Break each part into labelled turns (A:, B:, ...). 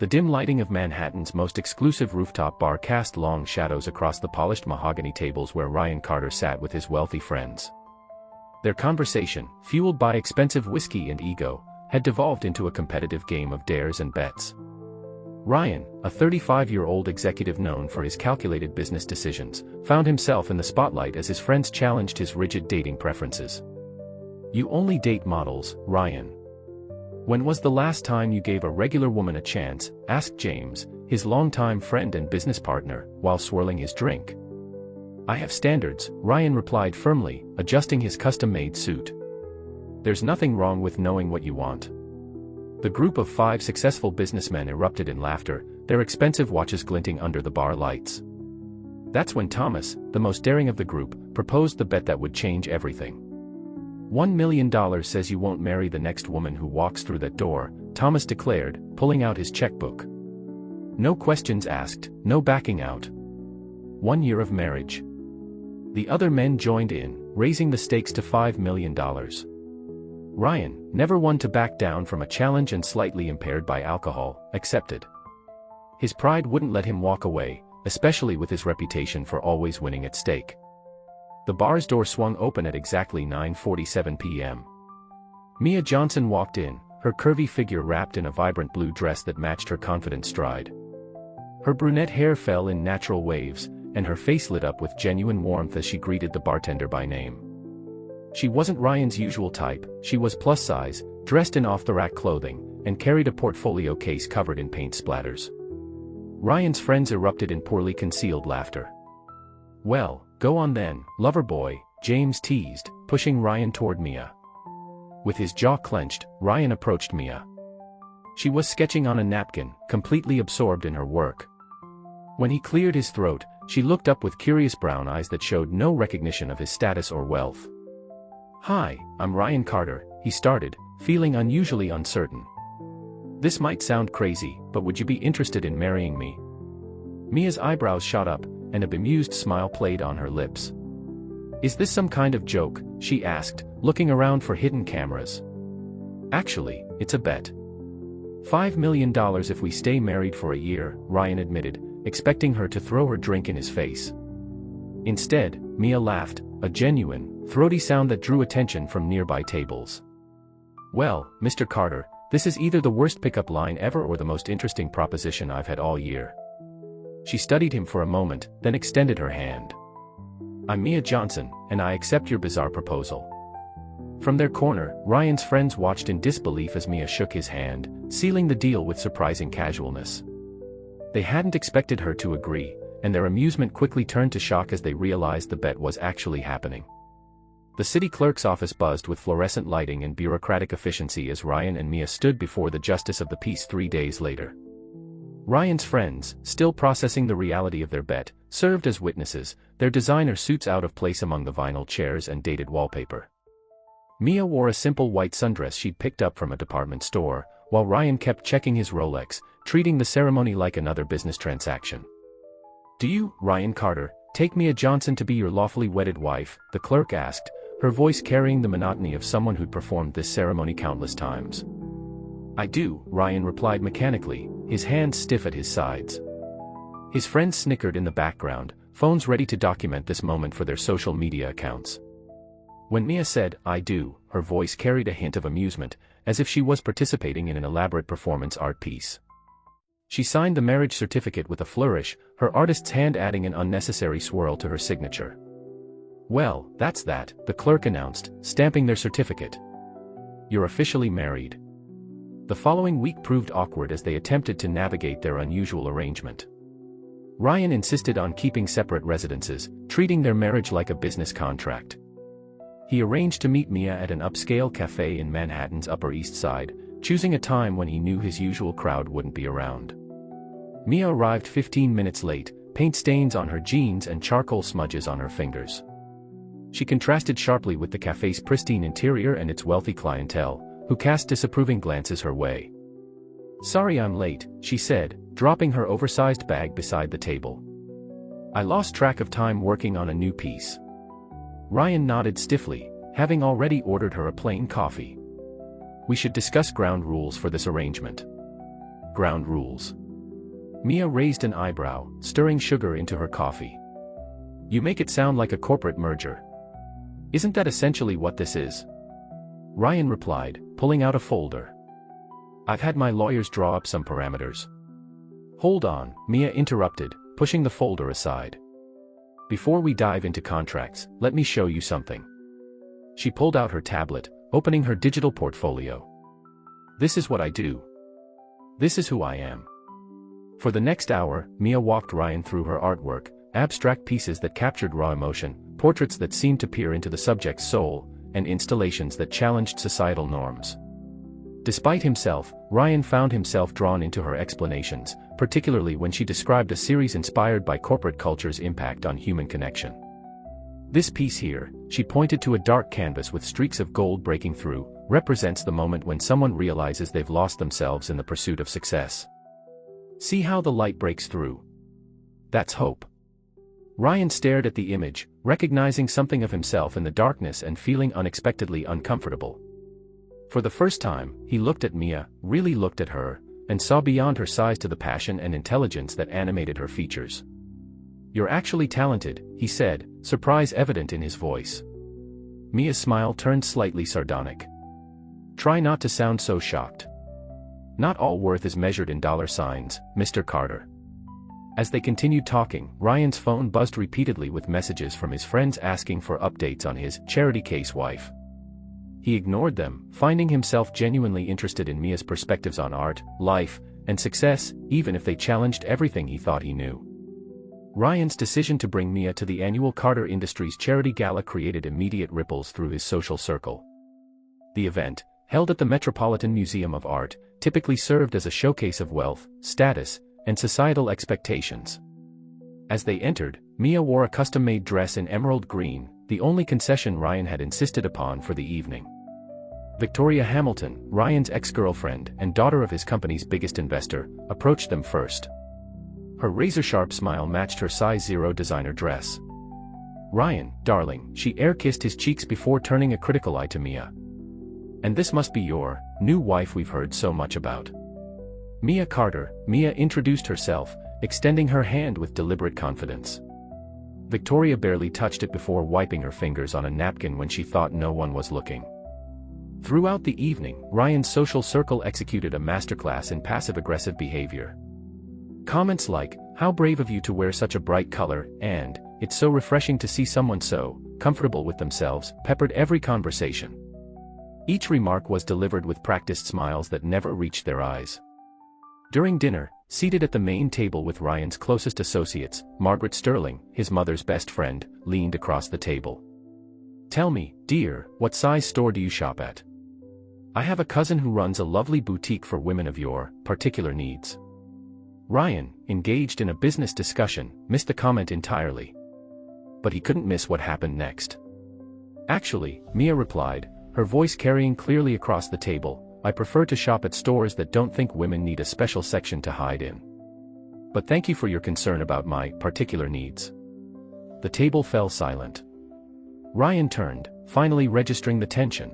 A: The dim lighting of Manhattan's most exclusive rooftop bar cast long shadows across the polished mahogany tables where Ryan Carter sat with his wealthy friends. Their conversation, fueled by expensive whiskey and ego, had devolved into a competitive game of dares and bets. Ryan, a 35-year-old executive known for his calculated business decisions, found himself in the spotlight as his friends challenged his rigid dating preferences. "You only date models, Ryan. When was the last time you gave a regular woman a chance?" asked James, his longtime friend and business partner, while swirling his drink. "I have standards," Ryan replied firmly, adjusting his custom-made suit. "There's nothing wrong with knowing what you want." The group of 5 successful businessmen erupted in laughter, their expensive watches glinting under the bar lights. That's when Thomas, the most daring of the group, proposed the bet that would change everything. $1 million says you won't marry the next woman who walks through that door, Thomas declared, pulling out his checkbook. No questions asked, no backing out. 1 year of marriage. The other men joined in, raising the stakes to $5 million. Ryan, never one to back down from a challenge and slightly impaired by alcohol, accepted. His pride wouldn't let him walk away, especially with his reputation for always winning at stake. The bar's door swung open at exactly 9:47 p.m. Mia Johnson walked in, her curvy figure wrapped in a vibrant blue dress that matched her confident stride. Her brunette hair fell in natural waves, and her face lit up with genuine warmth as she greeted the bartender by name. She wasn't Ryan's usual type, she was plus-size, dressed in off-the-rack clothing, and carried a portfolio case covered in paint splatters. Ryan's friends erupted in poorly concealed laughter. "Well, go on then, lover boy," James teased, pushing Ryan toward Mia. With his jaw clenched, Ryan approached Mia. She was sketching on a napkin, completely absorbed in her work. When he cleared his throat, she looked up with curious brown eyes that showed no recognition of his status or wealth. "Hi, I'm Ryan Carter," he started, feeling unusually uncertain. "This might sound crazy, but would you be interested in marrying me?" Mia's eyebrows shot up, and a bemused smile played on her lips. "Is this some kind of joke?" she asked, looking around for hidden cameras. "Actually, it's a bet. $5 million if we stay married for a year," Ryan admitted, expecting her to throw her drink in his face. Instead, Mia laughed, a genuine, throaty sound that drew attention from nearby tables. "Well, Mr. Carter, this is either the worst pickup line ever or the most interesting proposition I've had all year." She studied him for a moment, then extended her hand. "I'm Mia Johnson, and I accept your bizarre proposal." From their corner, Ryan's friends watched in disbelief as Mia shook his hand, sealing the deal with surprising casualness. They hadn't expected her to agree, and their amusement quickly turned to shock as they realized the bet was actually happening. The city clerk's office buzzed with fluorescent lighting and bureaucratic efficiency as Ryan and Mia stood before the justice of the peace 3 days later. Ryan's friends, still processing the reality of their bet, served as witnesses, their designer suits out of place among the vinyl chairs and dated wallpaper. Mia wore a simple white sundress she'd picked up from a department store, while Ryan kept checking his Rolex, treating the ceremony like another business transaction. "Do you, Ryan Carter, take Mia Johnson to be your lawfully wedded wife?" the clerk asked, her voice carrying the monotony of someone who'd performed this ceremony countless times. "I do," Ryan replied mechanically, his hands stiff at his sides. His friends snickered in the background, phones ready to document this moment for their social media accounts. When Mia said, "I do," her voice carried a hint of amusement, as if she was participating in an elaborate performance art piece. She signed the marriage certificate with a flourish, her artist's hand adding an unnecessary swirl to her signature. "Well, that's that," the clerk announced, stamping their certificate. "You're officially married." The following week proved awkward as they attempted to navigate their unusual arrangement. Ryan insisted on keeping separate residences, treating their marriage like a business contract. He arranged to meet Mia at an upscale cafe in Manhattan's Upper East Side, choosing a time when he knew his usual crowd wouldn't be around. Mia arrived 15 minutes late, paint stains on her jeans and charcoal smudges on her fingers. She contrasted sharply with the cafe's pristine interior and its wealthy clientele, who cast disapproving glances her way. "Sorry I'm late," she said, dropping her oversized bag beside the table. "I lost track of time working on a new piece." Ryan nodded stiffly, having already ordered her a plain coffee. "We should discuss ground rules for this arrangement." ground rules. Mia raised an eyebrow, stirring sugar into her coffee. You make it sound like a corporate merger. Isn't that essentially what this is? Ryan replied, pulling out a folder. I've had my lawyers draw up some parameters. Hold on, Mia interrupted, pushing the folder aside. Before we dive into contracts, let me show you something. She pulled out her tablet, opening her digital portfolio. This is what I do. This is who I am. For the next hour, Mia walked Ryan through her artwork, abstract pieces that captured raw emotion, portraits that seemed to peer into the subject's soul, and installations that challenged societal norms. Despite himself, Ryan found himself drawn into her explanations, particularly when she described a series inspired by corporate culture's impact on human connection. This piece here, she pointed to a dark canvas with streaks of gold breaking through, represents the moment when someone realizes they've lost themselves in the pursuit of success. See how the light breaks through? That's hope. Ryan stared at the image, recognizing something of himself in the darkness and feeling unexpectedly uncomfortable. For the first time, he looked at Mia, really looked at her, and saw beyond her size to the passion and intelligence that animated her features. You're actually talented, he said, surprise evident in his voice. Mia's smile turned slightly sardonic. Try not to sound so shocked. Not all worth is measured in dollar signs, Mr. Carter. As they continued talking, Ryan's phone buzzed repeatedly with messages from his friends asking for updates on his charity case wife. He ignored them, finding himself genuinely interested in Mia's perspectives on art, life, and success, even if they challenged everything he thought he knew. Ryan's decision to bring Mia to the annual Carter Industries charity gala created immediate ripples through his social circle. The event, held at the Metropolitan Museum of Art, typically served as a showcase of wealth, status, and societal expectations. As they entered, Mia wore a custom-made dress in emerald green, the only concession Ryan had insisted upon for the evening. Victoria Hamilton, Ryan's ex-girlfriend and daughter of his company's biggest investor, approached them first. Her razor-sharp smile matched her size 0 designer dress. Ryan, darling, she air-kissed his cheeks before turning a critical eye to Mia. And this must be your new wife we've heard so much about. Mia Carter, Mia introduced herself, extending her hand with deliberate confidence. Victoria barely touched it before wiping her fingers on a napkin when she thought no one was looking. Throughout the evening, Ryan's social circle executed a masterclass in passive-aggressive behavior. Comments like, "How brave of you to wear such a bright color," and, "It's so refreshing to see someone so comfortable with themselves," peppered every conversation. Each remark was delivered with practiced smiles that never reached their eyes. During dinner, seated at the main table with Ryan's closest associates, Margaret Sterling, his mother's best friend, leaned across the table. "Tell me, dear, what size store do you shop at? I have a cousin who runs a lovely boutique for women of your particular needs." Ryan, engaged in a business discussion, missed the comment entirely. But he couldn't miss what happened next. "Actually," Mia replied, her voice carrying clearly across the table, "I prefer to shop at stores that don't think women need a special section to hide in. But thank you for your concern about my particular needs." The table fell silent. Ryan turned, finally registering the tension.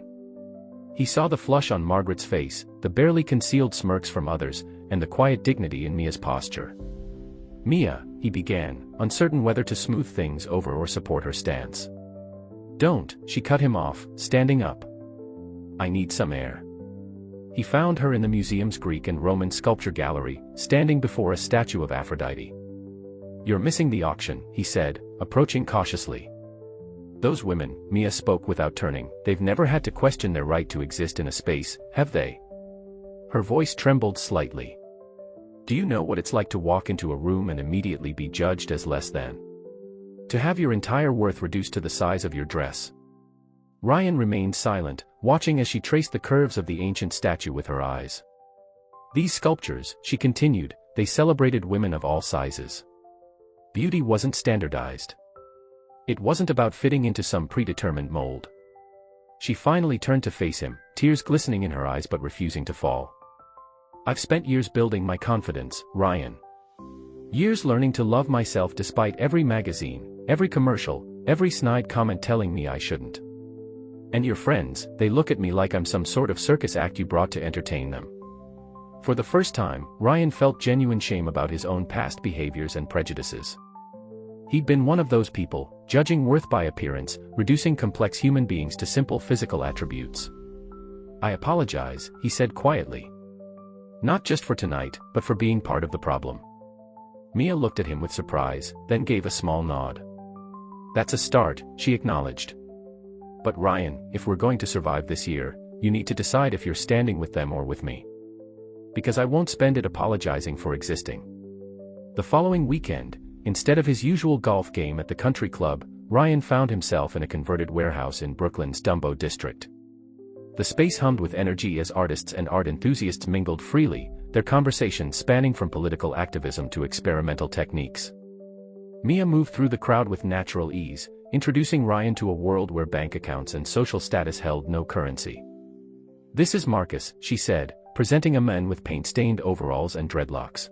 A: He saw the flush on Margaret's face, the barely concealed smirks from others, and the quiet dignity in Mia's posture. "Mia," he began, uncertain whether to smooth things over or support her stance. "Don't," she cut him off, standing up. "I need some air." He found her in the museum's Greek and Roman sculpture gallery, standing before a statue of Aphrodite. "You're missing the auction," he said, approaching cautiously. "Those women," Mia spoke without turning, "they've never had to question their right to exist in a space, have they?" Her voice trembled slightly. "Do you know what it's like to walk into a room and immediately be judged as less than? To have your entire worth reduced to the size of your dress?" Ryan remained silent, watching as she traced the curves of the ancient statue with her eyes. "These sculptures," she continued, "they celebrated women of all sizes. Beauty wasn't standardized. It wasn't about fitting into some predetermined mold." She finally turned to face him, tears glistening in her eyes but refusing to fall. "I've spent years building my confidence, Ryan. Years learning to love myself despite every magazine, every commercial, every snide comment telling me I shouldn't. And your friends, they look at me like I'm some sort of circus act you brought to entertain them. For the first time, Ryan felt genuine shame about his own past behaviors and prejudices. He'd been one of those people, judging worth by appearance, reducing complex human beings to simple physical attributes. "I apologize," he said quietly. "Not just for tonight, but for being part of the problem." Mia looked at him with surprise, then gave a small nod. "That's a start," she acknowledged. "But Ryan, if we're going to survive this year, you need to decide if you're standing with them or with me. Because I won't spend it apologizing for existing." The following weekend, instead of his usual golf game at the country club, Ryan found himself in a converted warehouse in Brooklyn's Dumbo district. The space hummed with energy as artists and art enthusiasts mingled freely, their conversations spanning from political activism to experimental techniques. Mia moved through the crowd with natural ease, introducing Ryan to a world where bank accounts and social status held no currency. "This is Marcus," she said, presenting a man with paint-stained overalls and dreadlocks.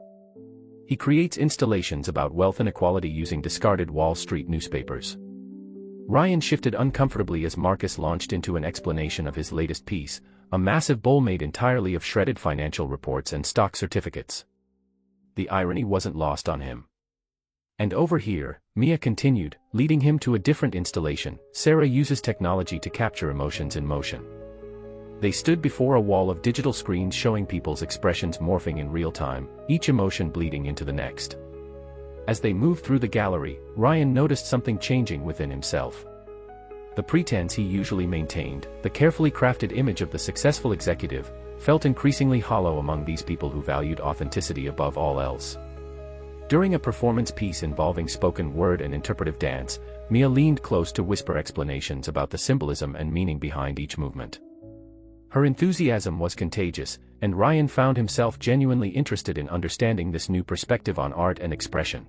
A: "He creates installations about wealth inequality using discarded Wall Street newspapers." Ryan shifted uncomfortably as Marcus launched into an explanation of his latest piece, a massive bowl made entirely of shredded financial reports and stock certificates. The irony wasn't lost on him. "And over here," Mia continued, leading him to a different installation, "Sarah uses technology to capture emotions in motion." They stood before a wall of digital screens showing people's expressions morphing in real time, each emotion bleeding into the next. As they moved through the gallery, Ryan noticed something changing within himself. The pretense he usually maintained, the carefully crafted image of the successful executive, felt increasingly hollow among these people who valued authenticity above all else. During a performance piece involving spoken word and interpretive dance, Mia leaned close to whisper explanations about the symbolism and meaning behind each movement. Her enthusiasm was contagious, and Ryan found himself genuinely interested in understanding this new perspective on art and expression.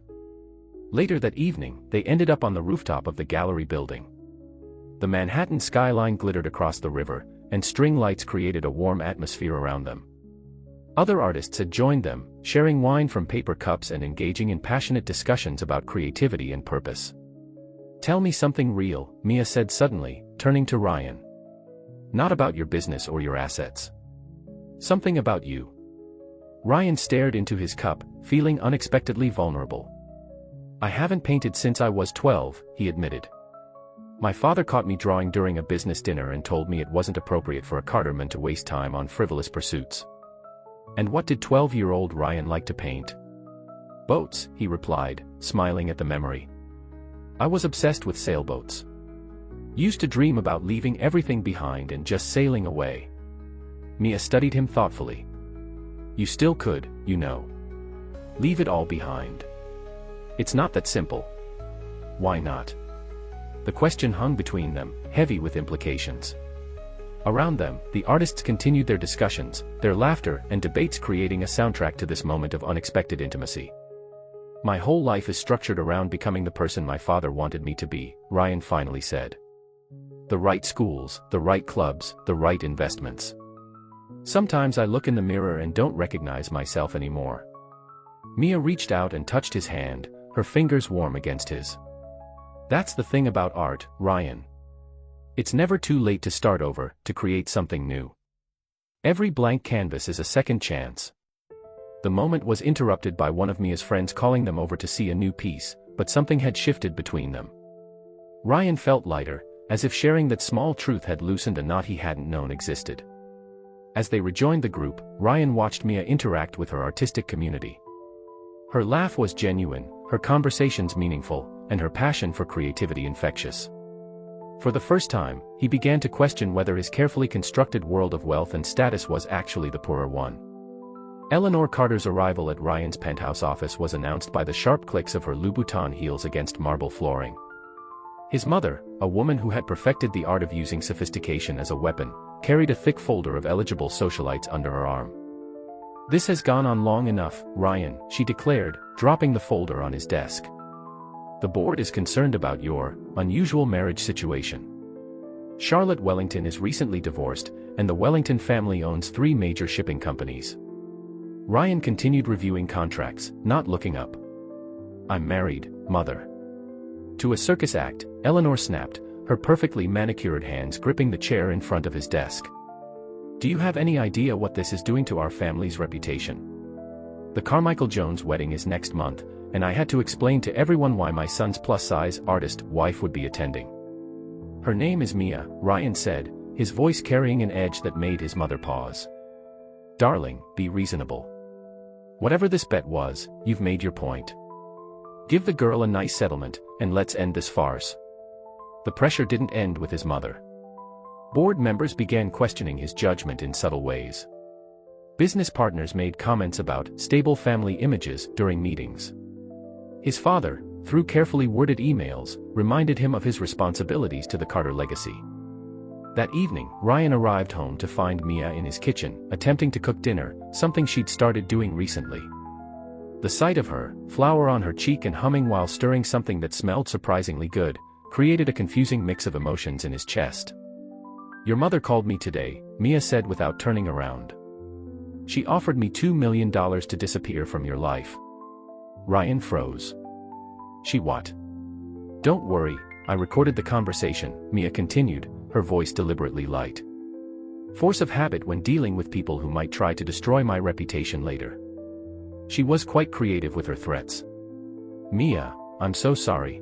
A: Later that evening, they ended up on the rooftop of the gallery building. The Manhattan skyline glittered across the river, and string lights created a warm atmosphere around them. Other artists had joined them, sharing wine from paper cups and engaging in passionate discussions about creativity and purpose. "Tell me something real," Mia said suddenly, turning to Ryan. "Not about your business or your assets. Something about you." Ryan stared into his cup, feeling unexpectedly vulnerable. "I haven't painted since I was 12, he admitted. "My father caught me drawing during a business dinner and told me it wasn't appropriate for a Carterman to waste time on frivolous pursuits." "And what did 12-year-old Ryan like to paint?" "Boats," he replied, smiling at the memory. "I was obsessed with sailboats. Used to dream about leaving everything behind and just sailing away." Mia studied him thoughtfully. "You still could, you know. Leave it all behind." "It's not that simple." "Why not?" The question hung between them, heavy with implications. Around them, the artists continued their discussions, their laughter and debates creating a soundtrack to this moment of unexpected intimacy. "My whole life is structured around becoming the person my father wanted me to be," Ryan finally said. "The right schools, the right clubs, the right investments. Sometimes I look in the mirror and don't recognize myself anymore." Mia reached out and touched his hand, her fingers warm against his. "That's the thing about art, Ryan. It's never too late to start over, to create something new. Every blank canvas is a second chance." The moment was interrupted by one of Mia's friends calling them over to see a new piece, but something had shifted between them. Ryan felt lighter, as if sharing that small truth had loosened a knot he hadn't known existed. As they rejoined the group, Ryan watched Mia interact with her artistic community. Her laugh was genuine, her conversations meaningful, and her passion for creativity infectious. For the first time, he began to question whether his carefully constructed world of wealth and status was actually the poorer one. Eleanor Carter's arrival at Ryan's penthouse office was announced by the sharp clicks of her Louboutin heels against marble flooring. His mother, a woman who had perfected the art of using sophistication as a weapon, carried a thick folder of eligible socialites under her arm. "This has gone on long enough, Ryan," she declared, dropping the folder on his desk. "The board is concerned about your unusual marriage situation. Charlotte Wellington is recently divorced, and the Wellington family owns 3 major shipping companies." Ryan continued reviewing contracts, not looking up. "I'm married, Mother." To a circus act, Eleanor snapped, her perfectly manicured hands gripping the chair in front of his desk. Do you have any idea what this is doing to our family's reputation? The Carmichael Jones wedding is next month, and I had to explain to everyone why my son's plus-size artist wife would be attending. Her name is Mia, Ryan said, his voice carrying an edge that made his mother pause. Darling, be reasonable. Whatever this bet was, you've made your point. Give the girl a nice settlement, and let's end this farce. The pressure didn't end with his mother. Board members began questioning his judgment in subtle ways. Business partners made comments about stable family images during meetings. His father, through carefully worded emails, reminded him of his responsibilities to the Carter legacy. That evening, Ryan arrived home to find Mia in his kitchen, attempting to cook dinner, something she'd started doing recently. The sight of her, flour on her cheek and humming while stirring something that smelled surprisingly good, created a confusing mix of emotions in his chest. Your mother called me today, Mia said without turning around. She offered me $2 million to disappear from your life. Ryan froze. She what? Don't worry, I recorded the conversation, Mia continued, her voice deliberately light. Force of habit when dealing with people who might try to destroy my reputation later. She was quite creative with her threats. Mia, I'm so sorry.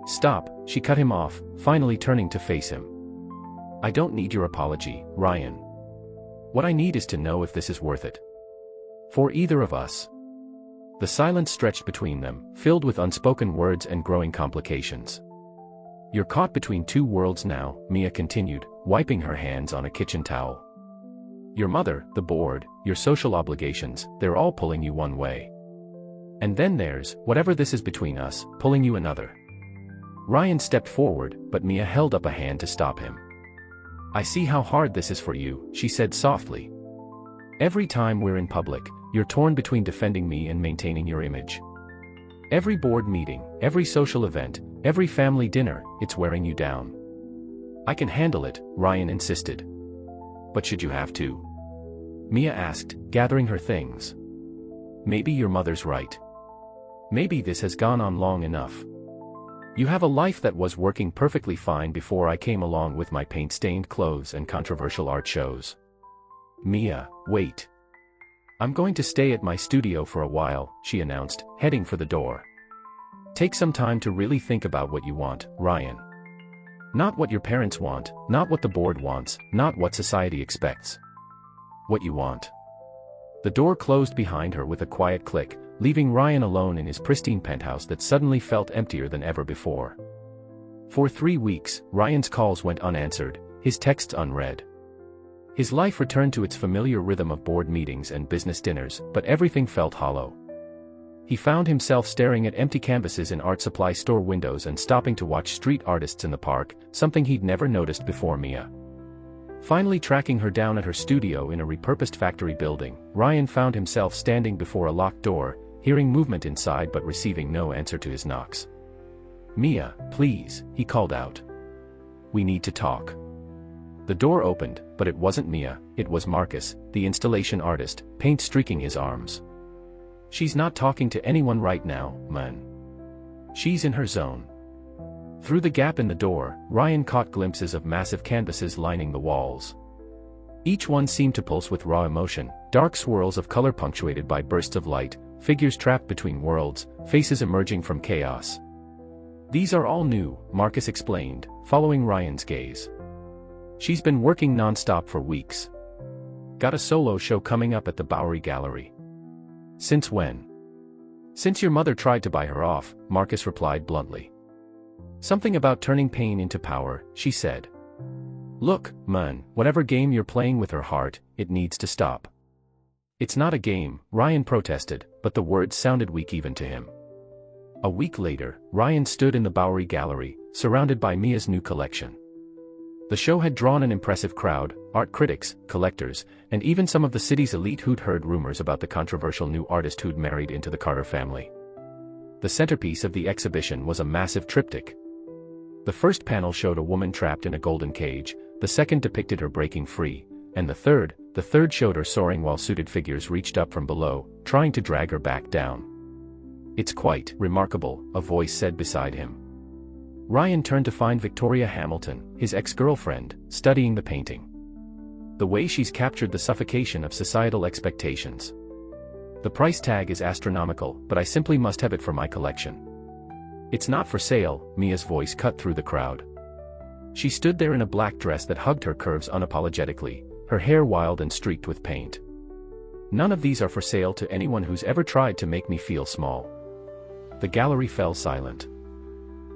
A: Stop, she cut him off, finally turning to face him. I don't need your apology, Ryan. What I need is to know if this is worth it. For either of us. The silence stretched between them, filled with unspoken words and growing complications. You're caught between two worlds now, Mia continued, wiping her hands on a kitchen towel. Your mother, the board, your social obligations, they're all pulling you one way. And then there's, whatever this is between us, pulling you another. Ryan stepped forward, but Mia held up a hand to stop him. I see how hard this is for you, she said softly. Every time we're in public, you're torn between defending me and maintaining your image. Every board meeting, every social event, every family dinner, it's wearing you down. I can handle it, Ryan insisted. But should you have to? Mia asked, gathering her things. Maybe your mother's right. Maybe this has gone on long enough. You have a life that was working perfectly fine before I came along with my paint-stained clothes and controversial art shows. Mia, wait. I'm going to stay at my studio for a while, she announced, heading for the door. Take some time to really think about what you want, Ryan. Not what your parents want, not what the board wants, not what society expects. What you want. The door closed behind her with a quiet click, leaving Ryan alone in his pristine penthouse that suddenly felt emptier than ever before. For 3 weeks, Ryan's calls went unanswered, his texts unread. His life returned to its familiar rhythm of board meetings and business dinners, but everything felt hollow. He found himself staring at empty canvases in art supply store windows and stopping to watch street artists in the park, something he'd never noticed before Mia. Finally tracking her down at her studio in a repurposed factory building, Ryan found himself standing before a locked door, hearing movement inside but receiving no answer to his knocks. Mia, please, he called out. We need to talk. The door opened, but it wasn't Mia, it was Marcus, the installation artist, paint streaking his arms. She's not talking to anyone right now, man. She's in her zone. Through the gap in the door, Ryan caught glimpses of massive canvases lining the walls. Each one seemed to pulse with raw emotion, dark swirls of color punctuated by bursts of light, figures trapped between worlds, faces emerging from chaos. These are all new, Marcus explained, following Ryan's gaze. She's been working non-stop for weeks. Got a solo show coming up at the Bowery Gallery. Since when? Since your mother tried to buy her off, Marcus replied bluntly. Something about turning pain into power, she said. Look, man, whatever game you're playing with her heart, it needs to stop. It's not a game, Ryan protested, but the words sounded weak even to him. A week later, Ryan stood in the Bowery Gallery, surrounded by Mia's new collection. The show had drawn an impressive crowd, art critics, collectors, and even some of the city's elite who'd heard rumors about the controversial new artist who'd married into the Carter family. The centerpiece of the exhibition was a massive triptych. The first panel showed a woman trapped in a golden cage, the second depicted her breaking free, and the third showed her soaring while suited figures reached up from below, trying to drag her back down. It's quite remarkable, a voice said beside him. Ryan turned to find Victoria Hamilton, his ex-girlfriend, studying the painting. The way she's captured the suffocation of societal expectations. The price tag is astronomical, but I simply must have it for my collection. It's not for sale, Mia's voice cut through the crowd. She stood there in a black dress that hugged her curves unapologetically, her hair wild and streaked with paint. None of these are for sale to anyone who's ever tried to make me feel small. The gallery fell silent.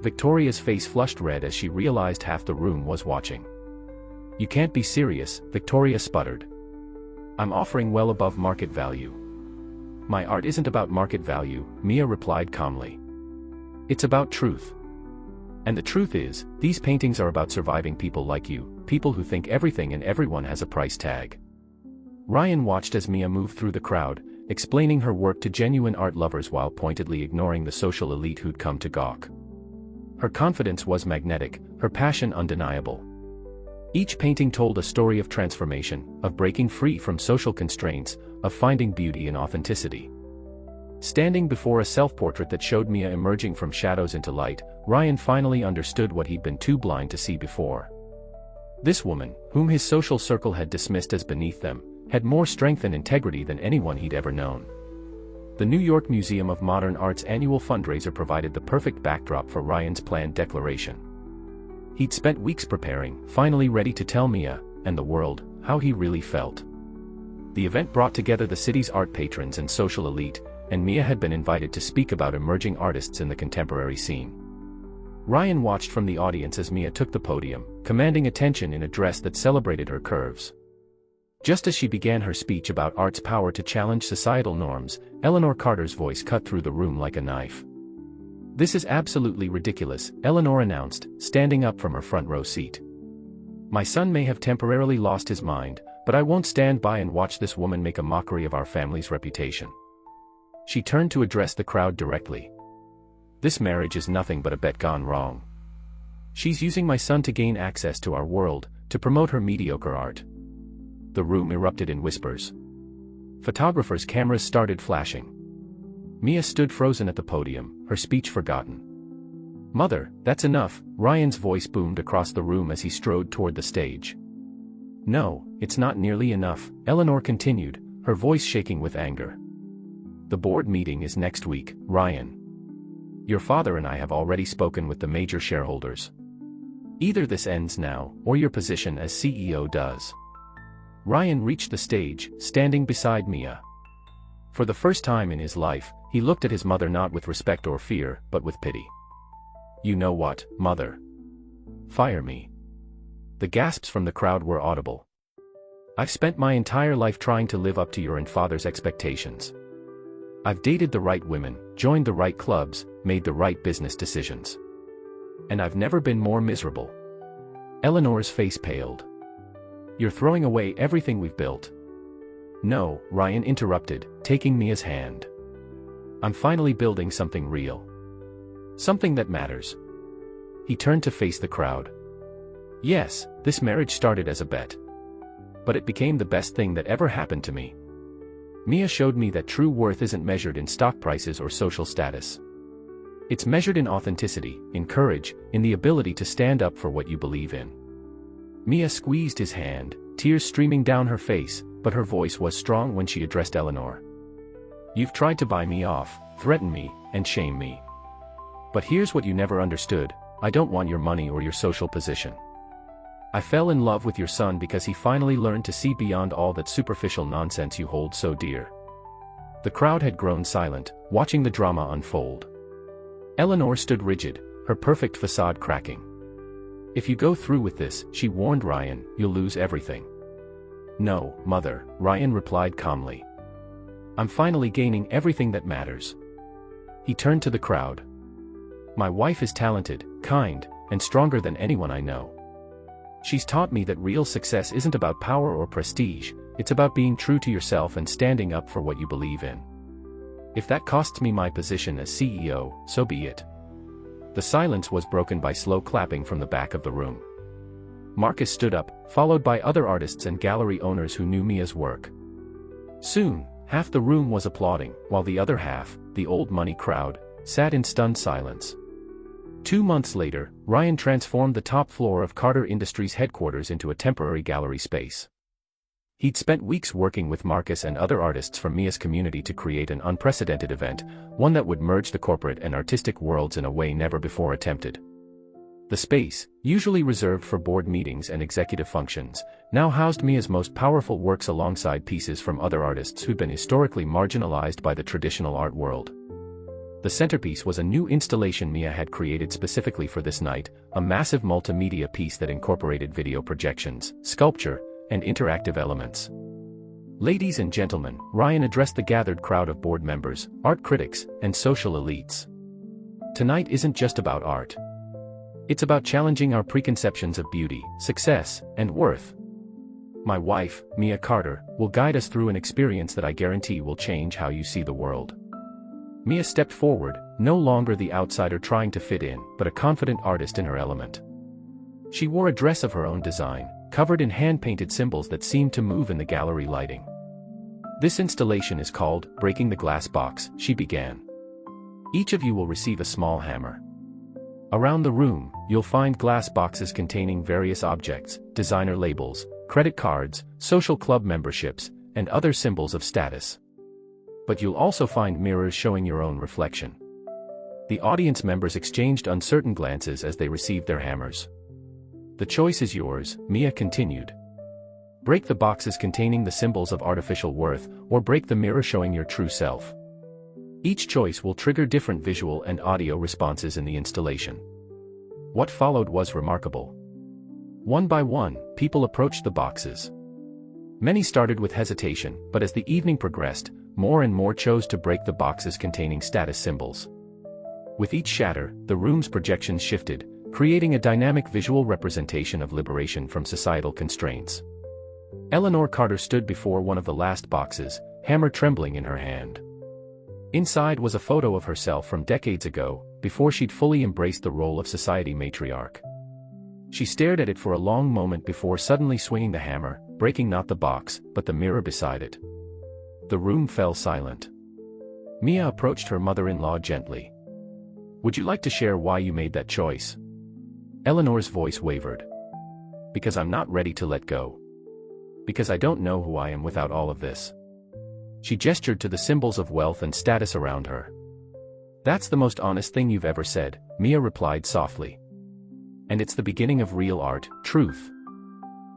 A: Victoria's face flushed red as she realized half the room was watching. You can't be serious, Victoria sputtered. I'm offering well above market value. My art isn't about market value, Mia replied calmly. It's about truth. And the truth is, these paintings are about surviving people like you, people who think everything and everyone has a price tag. Ryan watched as Mia moved through the crowd, explaining her work to genuine art lovers while pointedly ignoring the social elite who'd come to gawk. Her confidence was magnetic, her passion undeniable. Each painting told a story of transformation, of breaking free from social constraints, of finding beauty in authenticity. Standing before a self-portrait that showed Mia emerging from shadows into light, Ryan finally understood what he'd been too blind to see before. This woman, whom his social circle had dismissed as beneath them, had more strength and integrity than anyone he'd ever known. The New York Museum of Modern Art's annual fundraiser provided the perfect backdrop for Ryan's planned declaration. He'd spent weeks preparing, finally ready to tell Mia, and the world, how he really felt. The event brought together the city's art patrons and social elite, and Mia had been invited to speak about emerging artists in the contemporary scene. Ryan watched from the audience as Mia took the podium, commanding attention in a dress that celebrated her curves. Just as she began her speech about art's power to challenge societal norms, Eleanor Carter's voice cut through the room like a knife. This is absolutely ridiculous, Eleanor announced, standing up from her front row seat. My son may have temporarily lost his mind, but I won't stand by and watch this woman make a mockery of our family's reputation. She turned to address the crowd directly. This marriage is nothing but a bet gone wrong. She's using my son to gain access to our world, to promote her mediocre art. The room erupted in whispers. Photographers' cameras started flashing. Mia stood frozen at the podium, her speech forgotten. Mother, that's enough, Ryan's voice boomed across the room as he strode toward the stage. No, it's not nearly enough, Eleanor continued, her voice shaking with anger. The board meeting is next week, Ryan. Your father and I have already spoken with the major shareholders. Either this ends now, or your position as CEO does. Ryan reached the stage, standing beside Mia. For the first time in his life, he looked at his mother not with respect or fear, but with pity. You know what, Mother? Fire me. The gasps from the crowd were audible. I've spent my entire life trying to live up to your and father's expectations. I've dated the right women, joined the right clubs, made the right business decisions. And I've never been more miserable. Eleanor's face paled. You're throwing away everything we've built. No, Ryan interrupted, taking Mia's hand. I'm finally building something real. Something that matters. He turned to face the crowd. Yes, this marriage started as a bet. But it became the best thing that ever happened to me. Mia showed me that true worth isn't measured in stock prices or social status. It's measured in authenticity, in courage, in the ability to stand up for what you believe in. Mia squeezed his hand, tears streaming down her face, but her voice was strong when she addressed Eleanor. You've tried to buy me off, threaten me, and shame me. But here's what you never understood, I don't want your money or your social position. I fell in love with your son because he finally learned to see beyond all that superficial nonsense you hold so dear. The crowd had grown silent, watching the drama unfold. Eleanor stood rigid, her perfect facade cracking. If you go through with this, she warned Ryan, you'll lose everything. No, Mother, Ryan replied calmly. I'm finally gaining everything that matters. He turned to the crowd. My wife is talented, kind, and stronger than anyone I know. She's taught me that real success isn't about power or prestige, it's about being true to yourself and standing up for what you believe in. If that costs me my position as CEO, so be it. The silence was broken by slow clapping from the back of the room. Marcus stood up, followed by other artists and gallery owners who knew Mia's work. Soon, half the room was applauding, while the other half, the old money crowd, sat in stunned silence. 2 months later, Ryan transformed the top floor of Carter Industries headquarters into a temporary gallery space. He'd spent weeks working with Marcus and other artists from Mia's community to create an unprecedented event, one that would merge the corporate and artistic worlds in a way never before attempted. The space, usually reserved for board meetings and executive functions, now housed Mia's most powerful works alongside pieces from other artists who'd been historically marginalized by the traditional art world. The centerpiece was a new installation Mia had created specifically for this night, a massive multimedia piece that incorporated video projections, sculpture, and interactive elements. Ladies and gentlemen, Ryan addressed the gathered crowd of board members, art critics, and social elites. Tonight isn't just about art. It's about challenging our preconceptions of beauty, success, and worth. My wife, Mia Carter, will guide us through an experience that I guarantee will change how you see the world. Mia stepped forward, no longer the outsider trying to fit in, but a confident artist in her element. She wore a dress of her own design, covered in hand-painted symbols that seemed to move in the gallery lighting. This installation is called Breaking the Glass Box, she began. Each of you will receive a small hammer. Around the room, you'll find glass boxes containing various objects, designer labels, credit cards, social club memberships, and other symbols of status. But you'll also find mirrors showing your own reflection. The audience members exchanged uncertain glances as they received their hammers. The choice is yours, Mia continued. Break the boxes containing the symbols of artificial worth, or break the mirror showing your true self. Each choice will trigger different visual and audio responses in the installation. What followed was remarkable. One by one, people approached the boxes. Many started with hesitation, but as the evening progressed, more and more chose to break the boxes containing status symbols. With each shatter, the room's projections shifted, creating a dynamic visual representation of liberation from societal constraints. Eleanor Carter stood before one of the last boxes, hammer trembling in her hand. Inside was a photo of herself from decades ago, before she'd fully embraced the role of society matriarch. She stared at it for a long moment before suddenly swinging the hammer, breaking not the box, but the mirror beside it. The room fell silent. Mia approached her mother-in-law gently. "Would you like to share why you made that choice?" Eleanor's voice wavered. "Because I'm not ready to let go. Because I don't know who I am without all of this." She gestured to the symbols of wealth and status around her. "That's the most honest thing you've ever said," Mia replied softly. "And it's the beginning of real art, truth."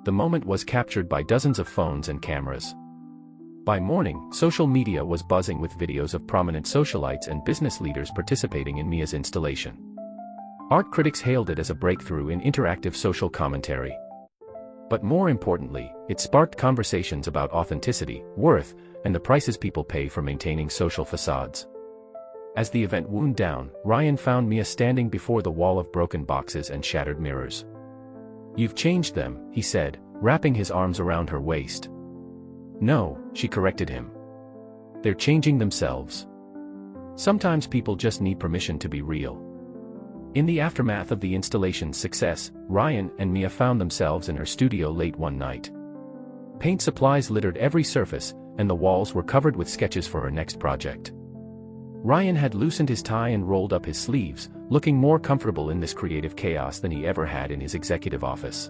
A: The moment was captured by dozens of phones and cameras. By morning, social media was buzzing with videos of prominent socialites and business leaders participating in Mia's installation. Art critics hailed it as a breakthrough in interactive social commentary. But more importantly, it sparked conversations about authenticity, worth, and the prices people pay for maintaining social facades. As the event wound down, Ryan found Mia standing before the wall of broken boxes and shattered mirrors. "You've changed them," he said, wrapping his arms around her waist. "No," she corrected him. "They're changing themselves. Sometimes people just need permission to be real." In the aftermath of the installation's success, Ryan and Mia found themselves in her studio late one night. Paint supplies littered every surface, and the walls were covered with sketches for her next project. Ryan had loosened his tie and rolled up his sleeves, looking more comfortable in this creative chaos than he ever had in his executive office.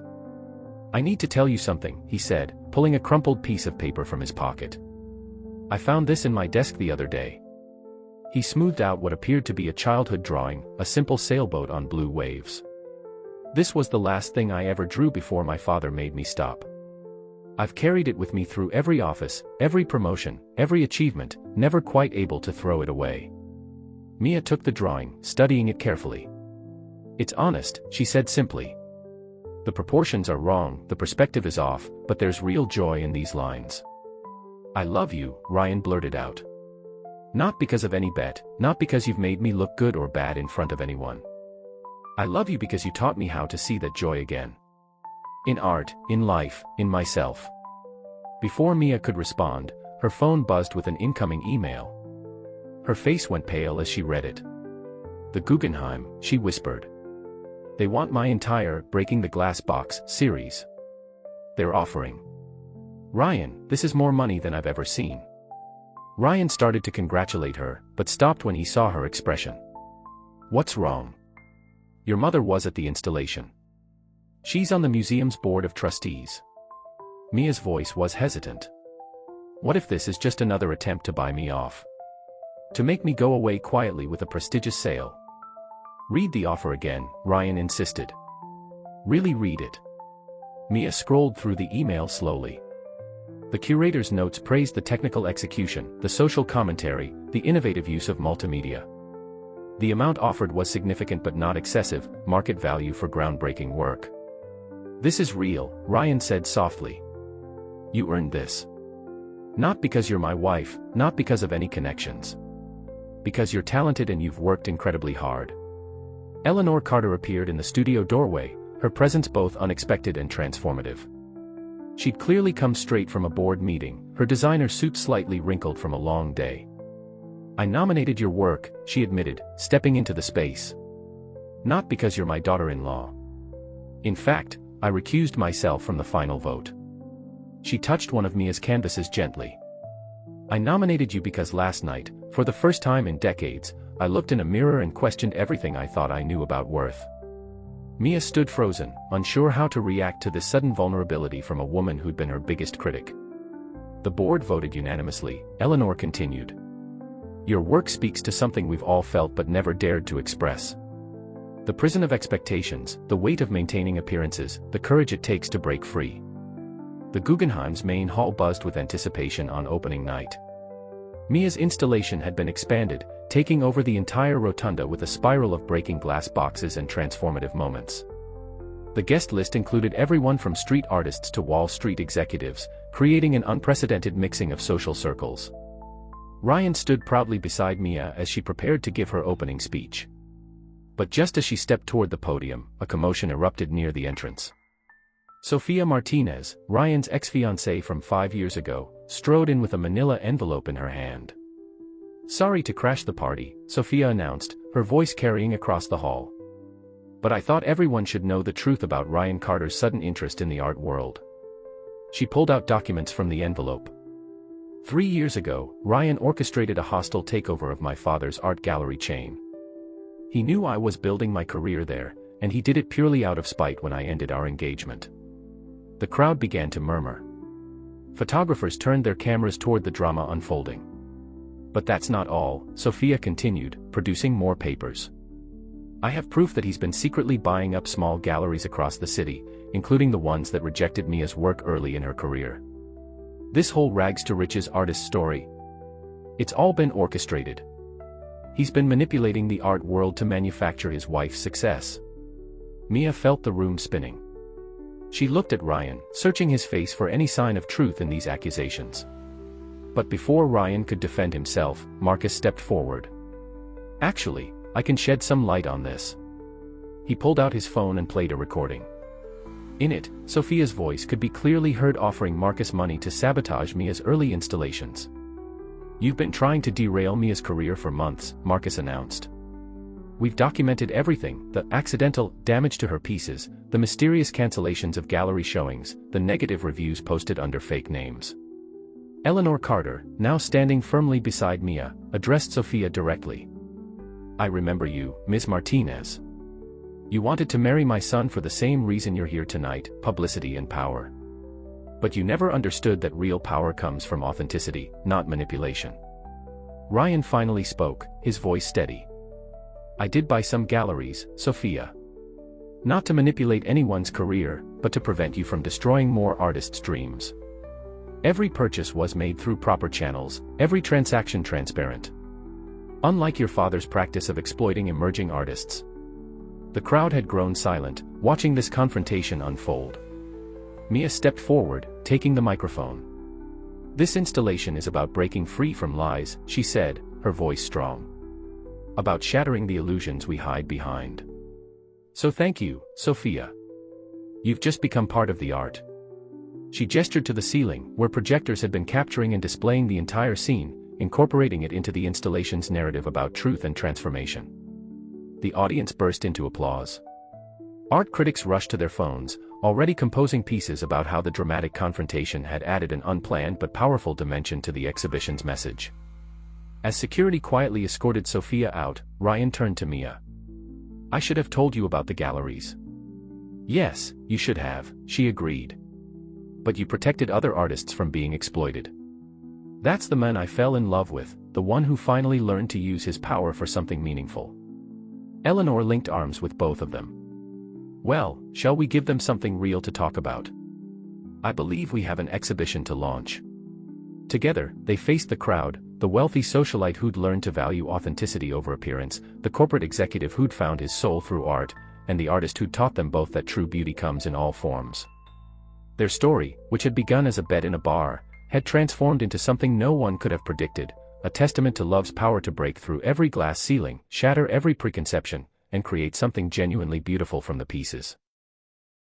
A: "I need to tell you something," he said, pulling a crumpled piece of paper from his pocket. "I found this in my desk the other day." He smoothed out what appeared to be a childhood drawing, a simple sailboat on blue waves. "This was the last thing I ever drew before my father made me stop. I've carried it with me through every office, every promotion, every achievement, never quite able to throw it away." Mia took the drawing, studying it carefully. "It's honest," she said simply. "The proportions are wrong, the perspective is off, but there's real joy in these lines." "I love you," Ryan blurted out. "Not because of any bet, not because you've made me look good or bad in front of anyone. I love you because you taught me how to see that joy again. In art, in life, in myself." Before Mia could respond, her phone buzzed with an incoming email. Her face went pale as she read it. "The Guggenheim," she whispered. "They want my entire Breaking the Glass Box series. They're offering. Ryan, this is more money than I've ever seen." Ryan started to congratulate her, but stopped when he saw her expression. "What's wrong? Your mother was at the installation. She's on the museum's board of trustees." Mia's voice was hesitant. What if this is just another attempt to buy me off? To make me go away quietly with a prestigious sale? Read the offer again, Ryan insisted. Really read it. Mia scrolled through the email slowly. The curator's notes praised the technical execution, the social commentary, the innovative use of multimedia. The amount offered was significant but not excessive, market value for groundbreaking work. This is real, Ryan said softly. You earned this. Not because you're my wife, not because of any connections. Because you're talented and you've worked incredibly hard. Eleanor Carter appeared in the studio doorway, her presence both unexpected and transformative. She'd clearly come straight from a board meeting, her designer suit slightly wrinkled from a long day. I nominated your work, she admitted, stepping into the space. Not because you're my daughter-in-law. In fact, I recused myself from the final vote. She touched one of Mia's canvases gently. I nominated you because last night, for the first time in decades, I looked in a mirror and questioned everything I thought I knew about worth. Mia stood frozen, unsure how to react to this sudden vulnerability from a woman who'd been her biggest critic. The board voted unanimously, Eleanor continued. Your work speaks to something we've all felt but never dared to express. The prison of expectations, the weight of maintaining appearances, the courage it takes to break free. The Guggenheim's main hall buzzed with anticipation on opening night. Mia's installation had been expanded, taking over the entire rotunda with a spiral of breaking glass boxes and transformative moments. The guest list included everyone from street artists to Wall Street executives, creating an unprecedented mixing of social circles. Ryan stood proudly beside Mia as she prepared to give her opening speech. But just as she stepped toward the podium, a commotion erupted near the entrance. Sophia Martinez, Ryan's ex-fiancée from 5 years ago, strode in with a manila envelope in her hand. Sorry to crash the party, Sophia announced, her voice carrying across the hall. But I thought everyone should know the truth about Ryan Carter's sudden interest in the art world. She pulled out documents from the envelope. 3 years ago, Ryan orchestrated a hostile takeover of my father's art gallery chain. He knew I was building my career there, and he did it purely out of spite when I ended our engagement. The crowd began to murmur. Photographers turned their cameras toward the drama unfolding. But that's not all, Sophia continued, producing more papers. I have proof that he's been secretly buying up small galleries across the city, including the ones that rejected Mia's work early in her career. This whole rags to riches artist story. It's all been orchestrated. He's been manipulating the art world to manufacture his wife's success. Mia felt the room spinning. She looked at Ryan, searching his face for any sign of truth in these accusations. But before Ryan could defend himself, Marcus stepped forward. Actually, I can shed some light on this. He pulled out his phone and played a recording. In it, Sophia's voice could be clearly heard offering Marcus money to sabotage Mia's early installations. You've been trying to derail Mia's career for months, Marcus announced. We've documented everything, the accidental damage to her pieces, the mysterious cancellations of gallery showings, the negative reviews posted under fake names. Eleanor Carter, now standing firmly beside Mia, addressed Sophia directly. I remember you, Ms. Martinez. You wanted to marry my son for the same reason you're here tonight, publicity and power. But you never understood that real power comes from authenticity, not manipulation. Ryan finally spoke, his voice steady. I did buy some galleries, Sophia. Not to manipulate anyone's career, but to prevent you from destroying more artists' dreams. Every purchase was made through proper channels, every transaction transparent. Unlike your father's practice of exploiting emerging artists. The crowd had grown silent, watching this confrontation unfold. Mia stepped forward, taking the microphone. This installation is about breaking free from lies, she said, her voice strong. About shattering the illusions we hide behind. So thank you, Sophia. You've just become part of the art. She gestured to the ceiling, where projectors had been capturing and displaying the entire scene, incorporating it into the installation's narrative about truth and transformation. The audience burst into applause. Art critics rushed to their phones, already composing pieces about how the dramatic confrontation had added an unplanned but powerful dimension to the exhibition's message. As security quietly escorted Sophia out, Ryan turned to Mia. I should have told you about the galleries. Yes, you should have, she agreed. but you protected other artists from being exploited. That's the man I fell in love with, the one who finally learned to use his power for something meaningful. Eleanor linked arms with both of them. Well, shall we give them something real to talk about? I believe we have an exhibition to launch. Together, they faced the crowd, the wealthy socialite who'd learned to value authenticity over appearance, the corporate executive who'd found his soul through art, and the artist who'd taught them both that true beauty comes in all forms. Their story, which had begun as a bet in a bar, had transformed into something no one could have predicted, a testament to love's power to break through every glass ceiling, shatter every preconception, and create something genuinely beautiful from the pieces.